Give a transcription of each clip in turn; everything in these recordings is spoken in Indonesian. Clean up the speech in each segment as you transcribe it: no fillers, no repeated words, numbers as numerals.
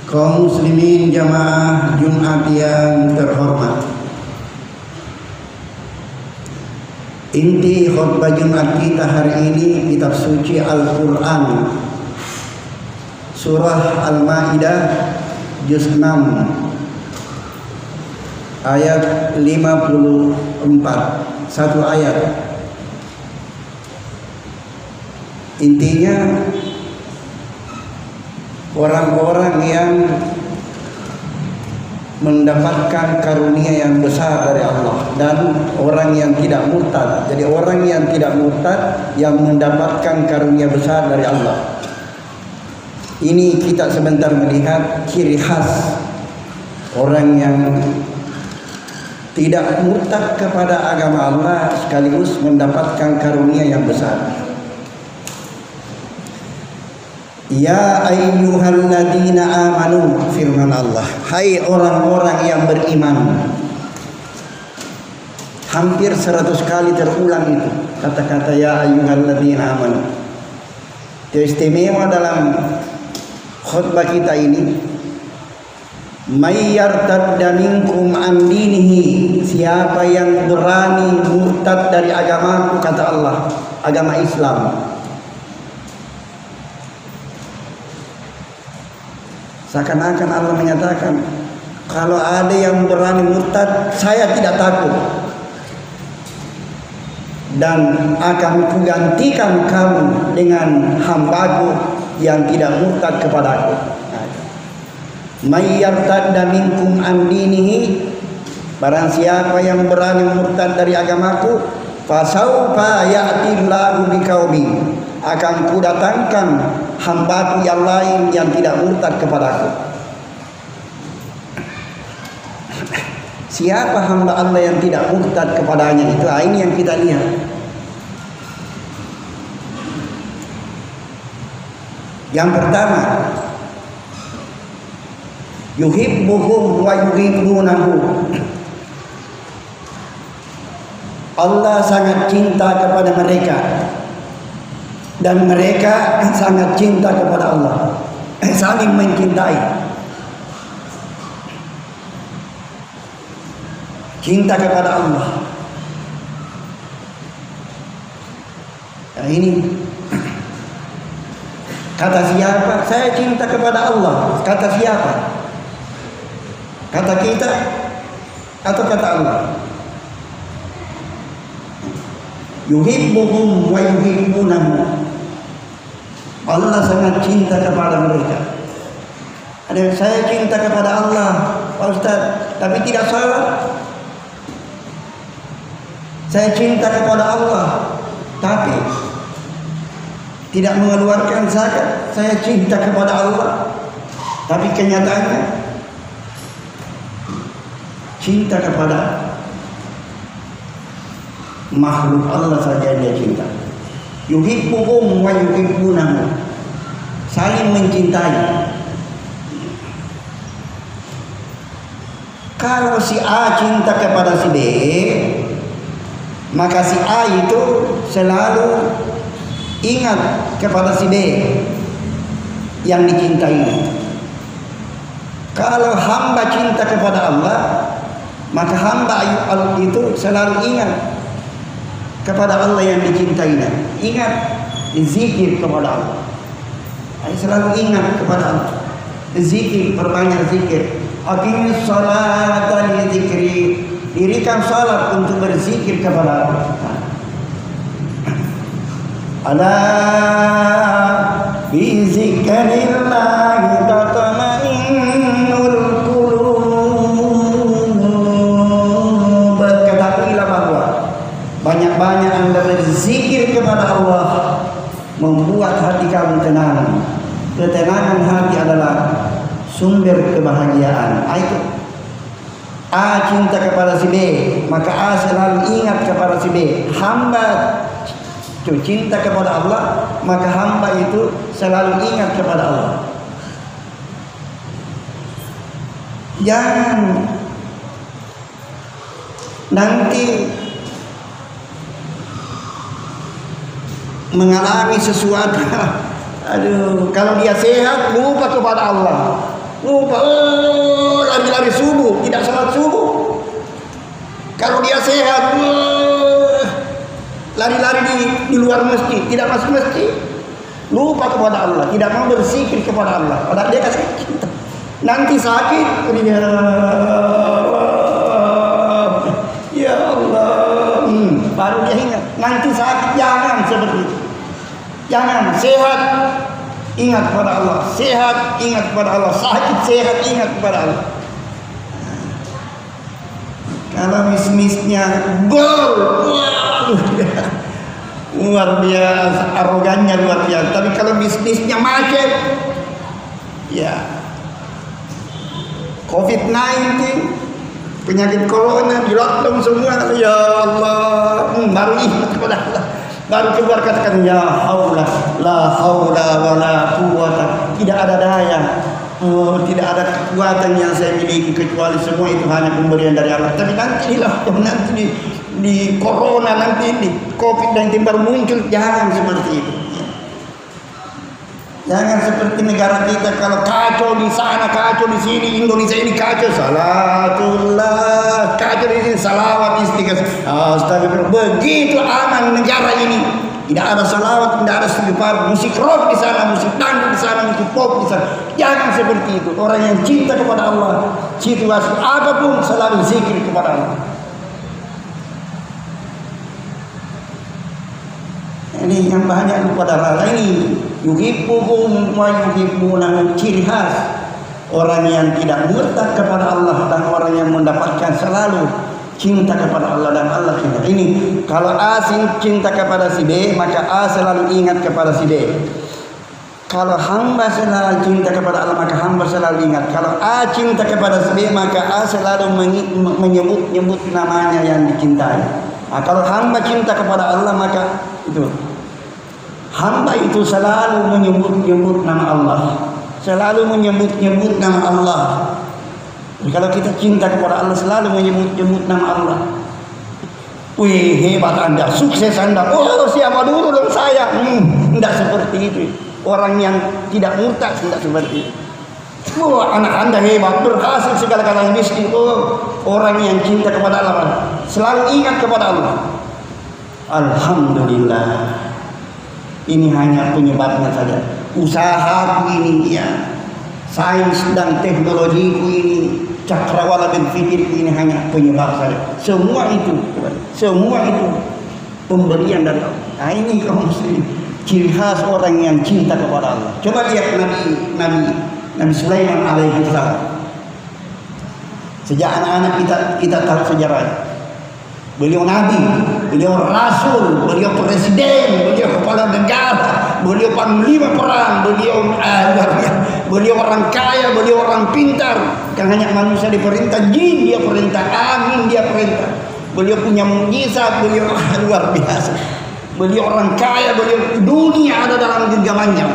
Kaum muslimin jamaah Jumat yang terhormat, inti khutbah Jumat kita hari ini kitab suci Al-Quran, surah Al-Ma'idah juz 6 ayat 54, satu ayat. Intinya orang-orang yang mendapatkan karunia yang besar dari Allah dan orang yang tidak murtad. Jadi orang yang tidak murtad yang mendapatkan karunia besar dari Allah. Ini kita sebentar melihat ciri khas orang yang tidak murtad kepada agama Allah sekaligus mendapatkan karunia yang besar. Ya ayyuhalladzina amanu, firman Allah, hai orang-orang yang beriman. Hampir 100 kali terulang itu kata-kata ya ayyuhalladzina amanu. Istimewa dalam khutbah kita ini, may yartadda minkum an dinihi, siapa yang berani murtad dari agamaku, kata Allah, agama Islam. Seakan-akan Allah menyatakan, kalau ada yang berani murtad, saya tidak takut dan akan kugantikan kamu dengan hambaku yang tidak murtad kepadaku. May yartadda minkum an dinihi, barang siapa yang berani murtad dari agamaku, fasaufa ya'tillahu biqaumin, akan kudatangkan hambaku yang lain yang tidak murtad kepadaku. Siapa hamba Allah yang tidak murtad kepadanya itu? Ini yang kita lihat. Yang pertama, yuhibbuhum wa yuhibbunahu. Allah sangat cinta kepada mereka dan mereka sangat cinta kepada Allah, saling mencintai. Cinta kepada Allah. Nah, ini kata siapa? Saya cinta kepada Allah. Kata siapa? Kata kita atau kata Allah? Yuhibbuhum wa yuhibbunahu. Allah sangat cinta kepada mereka. Ada saya cinta kepada Allah, Pak Ustaz, tapi tidak salat. Saya cinta kepada Allah, tapi tidak mengeluarkan zakat. Saya cinta kepada Allah, tapi kenyataannya cinta kepada makhluk Allah saja dia cinta. Yuhibbuhum wa yuhibbunahu, saling mencintai. Kalau si A cinta kepada si B, maka si A itu selalu ingat kepada si B yang dicintai. Kalau hamba cinta kepada Allah, maka hamba itu selalu ingat kepada Allah yang dicintainya. Ingat, zikir kepada Allah. Selalu ingat kepada Allah. Zikir, perbanyak zikir. Aqimis sholata li dzikri. Dirikan salat untuk berzikir kepada Allah. Ala bi zikrillah tatma'innul qulub. Ketahuilah bahwa banyak-banyak Anda berzikir kepada Allah membuat hati kamu tenang. Ketenangan hati adalah sumber kebahagiaan. Itu A cinta kepada si B, maka A selalu ingat kepada si B. Hamba itu cinta kepada Allah, maka hamba itu selalu ingat kepada Allah. Jangan nanti mengalami sesuatu. Aduh, kalau dia sehat lupa kepada Allah. lupa, lari-lari subuh, tidak salat subuh. Kalau dia sehat, lari-lari di luar masjid, tidak masuk masjid, lupa kepada Allah, tidak mau berzikir kepada Allah. Padahal dia kasih cinta. Nanti sakit, ya Allah, baru dia ingat. Nanti sakit, jangan seperti itu. Jangan, sehat, ingat kepada Allah. Sehat, ingat kepada Allah. Sakit, sehat, ingat kepada Allah. Kalau mis-misnya gol, luar biasa, arogannya luar biasa. Tapi kalau mis-misnya macet, ya COVID-19, penyakit corona, di lockdown semua, ya Allah, baru ingat kepada Allah. Baru keluar katakan ya haula la haula wala quwata, tidak ada daya, tidak ada kekuatan yang saya miliki kecuali semua itu hanya pemberian dari Allah. Tapi nanti nanti di corona, nanti di COVID-19 baru muncul, jangan seperti itu. Jangan seperti negara kita, kalau kacau di sana, kacau di sini, Indonesia ini kacau, salatullah, kacau di sini, salawat istighfar. Astagfirullah. Begitu aman negara ini. Tidak ada salawat, tidak ada istighfar, musik rock di sana, musik dangdut di sana, musik pop di sana. Jangan seperti itu. Orang yang cinta kepada Allah, situasi apapun selalu zikir kepada Allah. Ini yang banyak kepada Allah ini. Yuhibbuhum wa yuhibbuna, ciri khas orang yang tidak murtad kepada Allah dan orang yang mendapatkan selalu cinta kepada Allah dan Allah cinta. Ini kalau A cinta kepada si B, maka A selalu ingat kepada si B. Kalau hamba selalu cinta kepada Allah, maka hamba selalu ingat. Kalau A cinta kepada si B, maka A selalu menyebut namanya yang dicintai. Nah, kalau hamba cinta kepada Allah, maka itu hamba itu selalu menyebut nama Allah, selalu menyebut nama Allah. Jadi kalau kita cinta kepada Allah, selalu menyebut nama Allah. Wih, hebat Anda, sukses Anda. Oh, siapa dulu dong saya? Tidak seperti itu. Orang yang tidak murtad tidak seperti itu. Oh, anak Anda hebat, berhasil segala-galanya miskin. Oh, orang yang cinta kepada Allah selalu ingat kepada Allah. Alhamdulillah. Ini hanya penyebabnya saja. Usahaku ini, ya, sains dan teknologiku ini, cakrawala berpikirku ini hanya penyebab saja. Semua itu pemberian dari Allah. Nah, ini kaum muslim, ciri khas orang yang cinta kepada Allah. Coba lihat Nabi Sulaiman alaihi salam. Sejak anak-anak kita tahu sejarahnya. Beliau nabi, beliau rasul, beliau presiden, beliau kepala negara, beliau panglima perang, beliau orang kaya, beliau orang pintar. Bukan hanya manusia diperintah, jin dia perintah, angin dia perintah. Beliau punya mukjizat, beliau luar biasa. Beliau orang kaya, beliau dunia ada dalam genggamannya,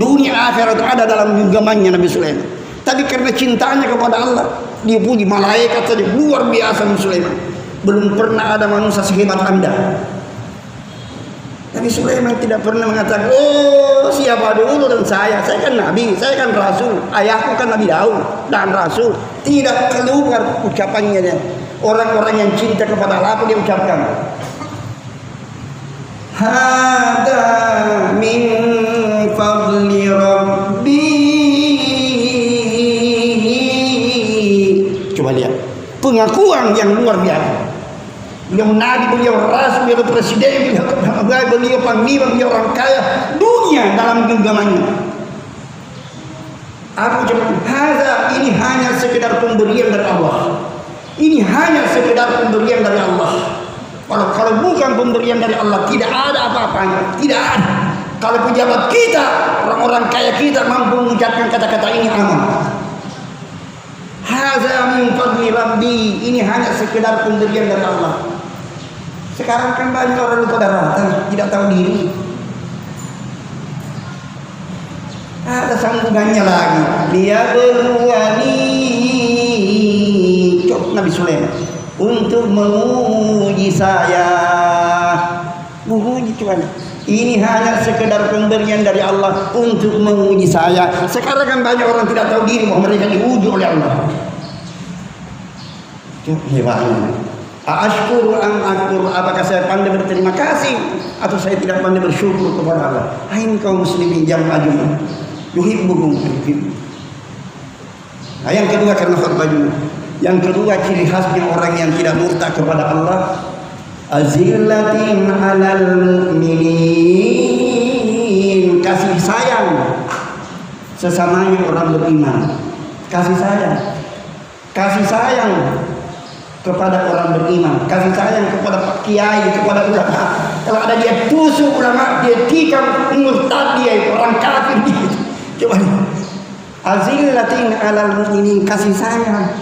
dunia akhirat ada dalam genggamannya Nabi Sulaiman. Tapi karena cintanya kepada Allah, dia puji malaikat saja luar biasa Nabi Sulaiman. Belum pernah ada manusia sehebat Anda. Nabi Sulaiman tidak pernah mengatakan, oh siapa dulu dan saya kan nabi, saya kan rasul, ayahku kan Nabi Daud dan rasul. Tidak keluar ucapannya. Orang-orang yang cinta kepada Allah, apa dia ucapkan? Hada min fadli Rabbi. Coba lihat pengakuan yang luar biasa. Beliau nabi, beliau rasul, beliau presiden, beliau panglima, beliau orang kaya, dunia dalam genggamannya. Aku cuma ini hanya sekedar pemberian dari Allah. Ini hanya sekedar pemberian dari Allah. Kalau bukan pemberian dari Allah, tidak ada apa-apanya, tidak ada. Kalau pejabat kita, orang-orang kaya kita mampu mengucapkan kata-kata ini aman. Hadza min fadli Rabbi, ini hanya sekedar pemberian dari Allah. Sekarang kan banyak orang lupa daratan, tidak tahu diri. Ada sambungannya lagi. Dia berwani, Nabi Sulaiman, untuk menguji saya. Menguji Tuhan. Ini hanya sekedar pemberian dari Allah untuk menguji saya. Sekarang kan banyak orang tidak tahu diri bahwa mereka diuji oleh Allah. Hebatnya. Ashkuru am akfur, apakah saya pandai berterima kasih atau saya tidak pandai bersyukur kepada Allah? Hai kaum muslimin jamaah Jumat, yuhibbukum fillah. Nah, yang kedua karena khutbah Jumat. Yang kedua ciri khasnya orang yang tidak murtad kepada Allah, azillatin 'alal mu'minin, kasih sayang sesamanya orang beriman. Kasih sayang kepada orang beriman, kasih sayang kepada pak kiai, kepada ulama. Kalau ada dia tusuk ulama, dia tikam murtad, dia orang kafir gitu. Coba azillatin 'alal mu'minin, kasih sayang.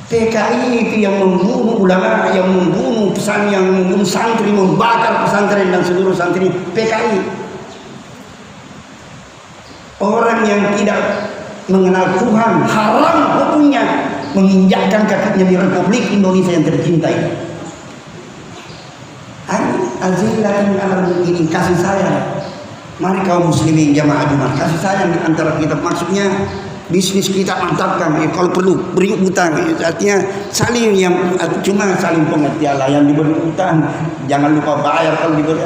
PKI itu yang membunuh ulama, yang membunuh pesan, yang membunuh santri, membakar pesantren dan seluruh santri. PKI orang yang tidak mengenal Tuhan, haram hukumnya menginjakkan kakinya di Republik Indonesia yang tercintai. Azillatin 'alal mu'minin, kasih sayang. Mari kaum muslimin jamaah Jumat, kasih sayang di antara kita. Maksudnya bisnis kita mantapkan, kalau perlu beri utang, artinya saling, yang cuma saling pengertian lah. Yang diberi utang jangan lupa bayar kalau diberi.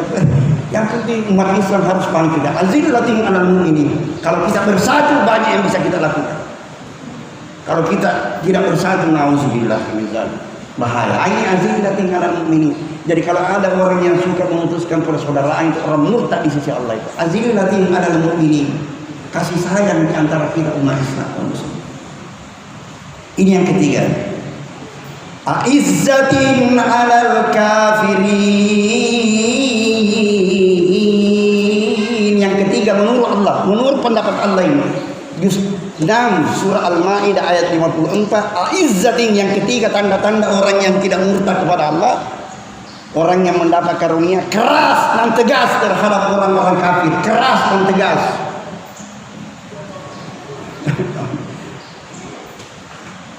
Yang penting umat Islam harus bangkit. Azillatin 'alal mu'minin. Kalau kita bersatu banyak yang bisa kita lakukan. Kalau kita tidak bersatu, nauzubillah min dzalik, bahaya. Ini azillatin 'alal mu'minin. Jadi kalau ada orang yang suka memutuskan persaudaraan, itu orang murtad di sisi Allah. Itu azillatin 'alal mu'minin, kasih sayang di antara kita umat Islam. Ini yang ketiga. Aizzatin 'alal kafirin. Yang ketiga menurut Allah, menurut pendapat Allah ini. Juz 6 surah Al-Maidah ayat 54. Aizzatin, yang ketiga tanda-tanda orang yang tidak murtad kepada Allah, orang yang mendapat karunia keras dan tegas terhadap orang-orang kafir, keras dan tegas.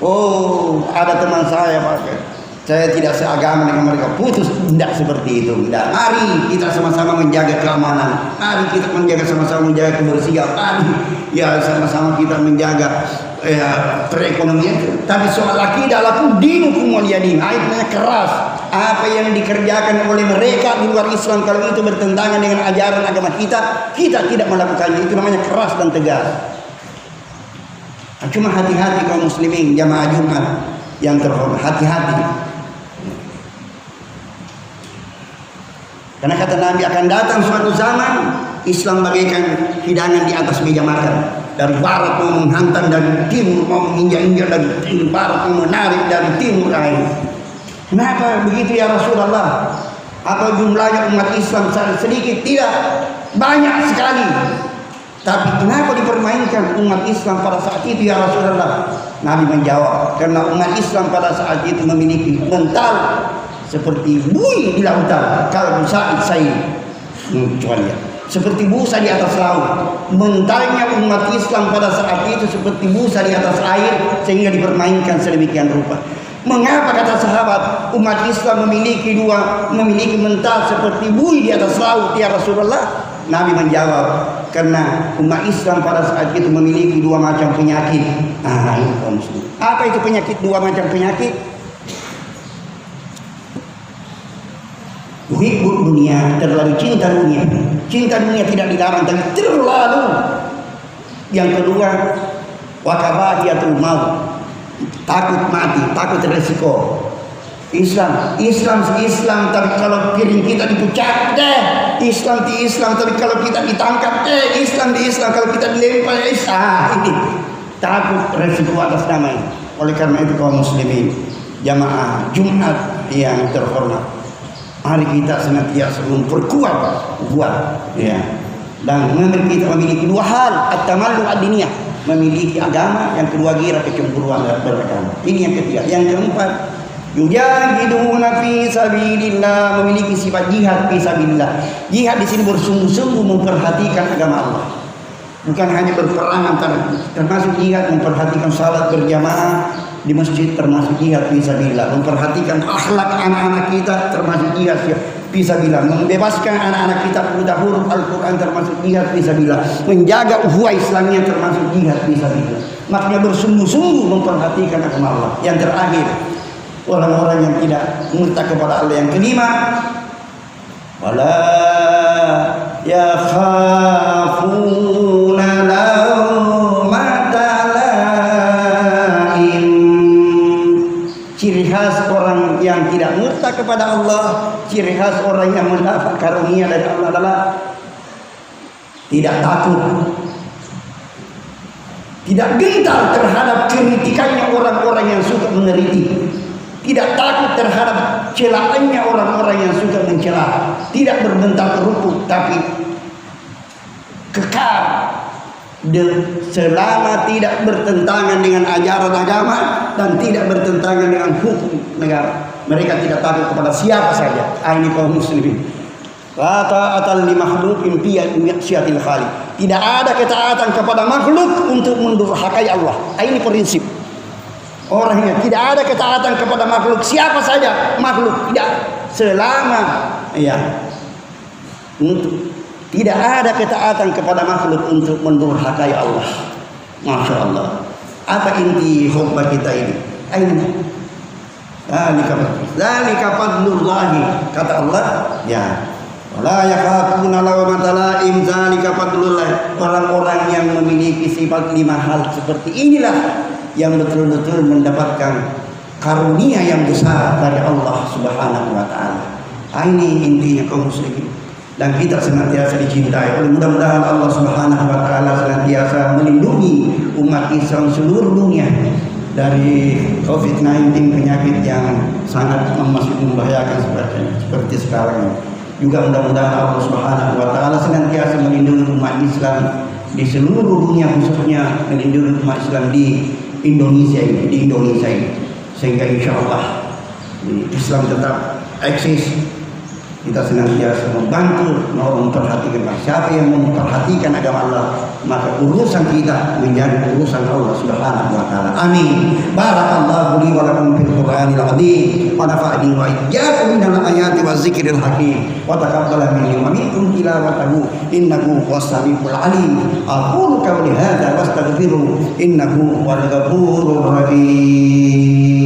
Oh, ada teman saya Pak, saya tidak seagama dengan mereka, putus. Tidak seperti itu. Tidak. Mari kita sama-sama menjaga keamanan. Mari kita sama-sama menjaga kebersihan. Mari ya sama-sama kita menjaga perekonomian. Tapi soal akidah, lakum dinukum waliyadin, ayatnya keras. Apa yang dikerjakan oleh mereka di luar Islam, kalau itu bertentangan dengan ajaran agama kita, kita tidak melakukannya. Itu namanya keras dan tegas. Cuma hati-hati kaum muslimin jamaah Jumat yang terhormat, hati-hati. Karena kata Nabi akan datang suatu zaman Islam bagaikan hidangan di atas meja makan. Dari barat mau menghantam, dari timur mau menginjak-injak, dari barat mau menarik, dari timur lain. Kenapa begitu ya Rasulullah? Apa jumlahnya umat Islam sedikit? Tidak, banyak sekali. Tapi kenapa dipermainkan umat Islam pada saat itu ya Rasulullah? Nabi menjawab, karena umat Islam pada saat itu memiliki mental seperti buih di lautan. Kalau Sa'id Said seperti busa di atas laut. Mentalnya umat Islam pada saat itu seperti busa di atas air, sehingga dipermainkan sedemikian rupa. Mengapa kata sahabat umat Islam memiliki mental seperti buih di atas laut ya Rasulullah? Nabi menjawab, karena umat Islam pada saat itu memiliki dua macam penyakit. Apa itu penyakit, dua macam penyakit? Hubbud dunia, terlalu cinta dunia. Cinta dunia tidak dilarang, tapi terlalu. Yang kedua, wakabahiyatul maut, takut mati, takut resiko. Islam, tapi kalau piring kita dipucat Islam tapi kalau kita ditangkap Islam kalau kita dilempar ini takut resiko atas nama ini. Oleh karena itu kaum muslimin jamaah Jumat yang terhormat, mari kita senantiasa memperkuat ya, dan kita memiliki dua hal, at-tamallu ad-diniyah, memiliki agama, yang kedua gira kecemburuan beragama. Ini yang ketiga. Yang keempat, yujahiduna fi sabilillah, memiliki sifat jihad fi sabilillah. Jihad di sini bersungguh-sungguh memperhatikan agama Allah. Bukan hanya berperang antara, termasuk jihad memperhatikan salat berjamaah di masjid, termasuk jihad fi sabilillah. Memperhatikan akhlak anak-anak kita, termasuk jihad fisabilillah, membebaskan anak-anak kita buta huruf Al-Quran termasuk jihad fisabilillah, menjaga ukhuwah Islamiyah termasuk jihad fisabilillah. Makanya bersungguh-sungguh memperhatikan agama Allah. Yang terakhir, orang-orang yang tidak murtad kepada Allah. Yang kelima, wala yakhafuna laumata laim. Ciri khas orang yang tidak murtad kepada Allah, ciri khas orang yang mendapat karunia dari Allah adalah tidak takut, tidak gentar terhadap kritikannya orang-orang yang suka mengeriti, tidak takut terhadap celaannya orang-orang yang suka mencela, tidak berbentak kerupuk, tapi kekal selama tidak bertentangan dengan ajaran agama dan tidak bertentangan dengan hukum negara. Mereka tidak takut kepada siapa saja. Ini kaum muslimin. La ta'ata li makhluqin fi ma'siyatil khaliq. Tidak ada ketaatan kepada makhluk untuk mendurhakai Allah. Ini prinsip. Orangnya tidak ada ketaatan kepada makhluk siapa saja, makhluk tidak, selama tidak ada ketaatan kepada makhluk untuk mendurhakai Allah. Masya Allah. Apa inti khutbah kita ini? Dzalika fadlullahi, kata Allah, ya. Wala yakhafuna lawmata laim, dzalika fadlullah. Orang-orang yang memiliki sifat 5 hal seperti inilah yang betul-betul mendapatkan karunia yang besar dari Allah Subhanahu wa taala. Ini intinya kaum muslimin. Dan kita senantiasa dicintai. Mudah-mudahan Allah Subhanahu wa taala senantiasa melindungi umat Islam seluruh dunia dari COVID-19, penyakit yang sangat masih membahayakan seperti sekarang. Juga mudah-mudahan Allah Subhanahu wa taala senantiasa melindungi umat Islam di seluruh dunia, khususnya melindungi umat Islam di Indonesia ini, sehingga insyaallah Islam tetap eksis. Kita senantiasa membantu, memperhatikan. Siapa yang memperhatikan agama Allah, maka urusan kita menjadi urusan Allah Subhanahu wa taala. Amin. Barakallahu li wa lakum fil Qur'anil azim wa nafa'ani wa iyyakum minal ayati wa dzikril hakim wa taqabbala minni wa minkum tilawatahu innahu was-sami'ul alim. Aqulu qawli hadza wastaghfiru innahu huwal ghafurur rahim.